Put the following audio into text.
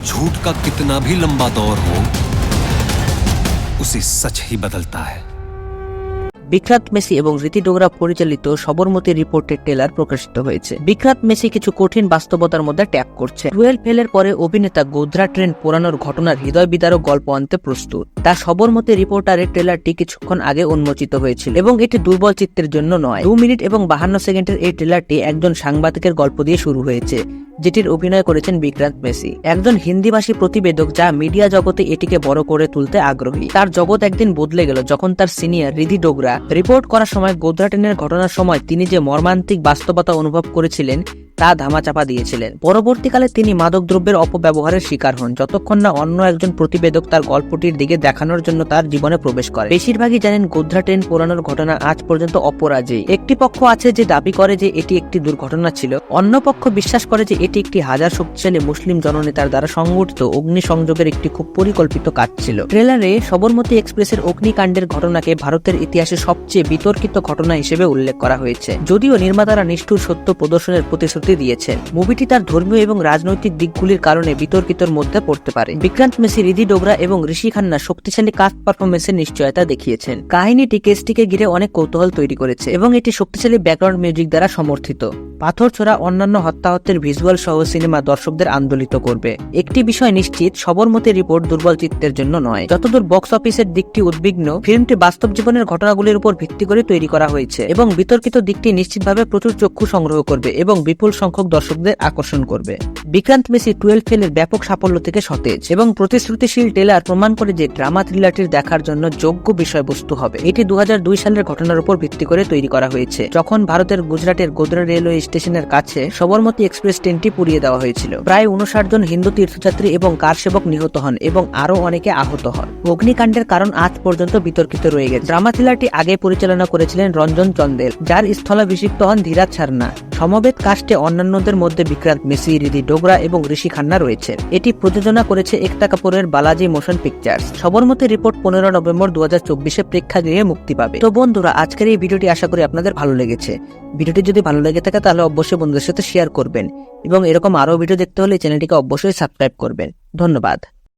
झूठ का कितना भी लंबा दौर हो उसे सच ही बदलता है। বিক্রান্ত মেসি এবং রীতি ডোগরা পরিচালিত সবরমতী রিপোর্টের ট্রেলার প্রকাশিত হয়েছে। বিক্রান্ত মেসি কিছু কঠিন বাস্তবতার মধ্যে ট্যাগ করছে। 12 ফেলের পরে অভিনেতা গোধরা ট্রেন পোড়ানোর ঘটনার হৃদয় বিদারক গল্প আনতে প্রস্তুত। তার সবরমতী রিপোর্টারের ট্রেলারটি কিছুক্ষণ আগে উন্মোচিত হয়েছিল এবং এটি দুর্বল চিত্তের জন্য নয়। 2 মিনিট এবং 52 সেকেন্ডের এই ট্রেলারটি একজন সাংবাদিকের গল্প দিয়ে শুরু হয়েছে, যেটির অভিনয় করেছেন বিক্রান্ত মেসি, একজন হিন্দিভাষী প্রতিবেদক যা মিডিয়া জগতে এটিকে বড় করে তুলতে আগ্রহী। তার জগৎ একদিন বদলে গেল যখন তার সিনিয়র রিধি ডোগরা রিপোর্ট করার সময় গোধরা ট্রেনের ঘটনার সময় তিনি যে মর্মান্তিক বাস্তবতা অনুভব করেছিলেন তা ধামাচাপা দিয়েছিলেন। পরবর্তীকালে তিনি মাদকদ্রব্যের অপব্যবহারের শিকার হন, যতক্ষণ না অন্য একজন প্রতিবেদক তার গল্পটির দিকে দেখানোর জন্য তার জীবনে প্রবেশ করে। বেশিরভাগই জানেন গোধরা ট্রেন পোড়ানোর ঘটনা আজ পর্যন্ত অপরাজেয়। একটি পক্ষ আছে যে দাবি করে যে এটি একটি দুর্ঘটনা ছিল, অন্য পক্ষ বিশ্বাস করে যে এটি একটি হাজার শক্তিশালী মুসলিম জননেতার দ্বারা সংগঠিত অগ্নিসংযোগের একটি খুব পরিকল্পিত কাজ ছিল। ট্রেলারে সবরমতী এক্সপ্রেসের অগ্নিকাণ্ডের ঘটনাকে ভারতের ইতিহাসে সবচেয়ে বিতর্কিত ঘটনা হিসেবে উল্লেখ করা হয়েছে, যদিও নির্মাতারা নিষ্ঠুর সত্য প্রদর্শনের প্রতিশ্রুতি দিয়েছেন। মুভিটি তার ধর্মীয় এবং রাজনৈতিক দিকগুলির কারণে বিতর্কিতর মধ্যে পড়তে পারে। বিক্রান্ত মেসি, রিধি ডোগরা এবং ঋষি খান্না শক্তিশালী কাস্ট পারফরমেন্সের নিশ্চয়তা দেখিয়েছেন। কাহিনীটি কেসটিকে ঘিরে অনেক কৌতূহল তৈরি করেছে এবং এটি শক্তিশালী ব্যাকগ্রাউন্ড মিউজিক দ্বারা সমর্থিত। পাথর ছোড়া, অন্যান্য হত্যাহত্যের ভিজুয়াল সহ সিনেমা দর্শকদের আন্দোলিত করবে। একটি বিষয় নিশ্চিত, সবরমতী রিপোর্ট দুর্বল চিত্তের জন্য নয়। যতদূর বক্স অফিসের দিকটি উদ্বিগ্ন, ফিল্মটি বাস্তব জীবনের ঘটনাগুলির উপর ভিত্তি করে তৈরি করা হয়েছে এবং বিতর্কিত দিকটি নিশ্চিতভাবে প্রচুর চক্ষু সংগ্রহ করবে এবং বিপুল সংখ্যক দর্শকদের আকর্ষণ করবে। বিক্রান্ত মেসি 12 ফেলের ব্যাপক সাফল্য থেকে সতেজ এবং প্রতিশ্রুতিশীল ট্রেলার প্রমাণ করে যে ড্রামা থ্রিলারটির দেখার জন্য যোগ্য বিষয়বস্তু হবে। এটি 2002 সালের ঘটনার উপর ভিত্তি করে তৈরি করা হয়েছে, যখন ভারতের গুজরাটের গোধরা রেলওয়ে স্টেশনের কাছে সবরমতী এক্সপ্রেস ট্রেনটি পুড়িয়ে দেওয়া হয়েছিল। প্রায় 59 জন হিন্দু তীর্থযাত্রী এবং কার সেবক নিহত হন এবং আরও অনেকে আহত হন। অগ্নিকাণ্ডের কারণ আজ পর্যন্ত বিতর্কিত রয়ে গেছে। ড্রামা থ্রিলারটি আগে পরিচালনা করেছিলেন রঞ্জন চন্দেল, যার স্থলাভিষিক্ত হন ধীরাজ সারনা। সমবেত কাস্টে অন্যান্যদের মধ্যে বিক্রান্ত মেসি, রিধি ডোগরা এবং ঋষি খান্না রয়েছে। এটি প্রযোজনা করেছে একতা কাপুরের Balaji motion pictures. Sabarmati report 15 November 2024 প্রেক্ষাগৃহে মুক্তি পাবে। তো বন্ধুরা, আজকের এই ভিডিওটি আশা করি আপনাদের ভালো লেগেছে। ভিডিওটি যদি ভালো লেগে থাকে তাহলে অবশ্যই বন্ধুদের সাথে শেয়ার করবেন এবং এরকম আরও ভিডিও দেখতে হলে চ্যানেলটিকে অবশ্যই সাবস্ক্রাইব করবেন। ধন্যবাদ।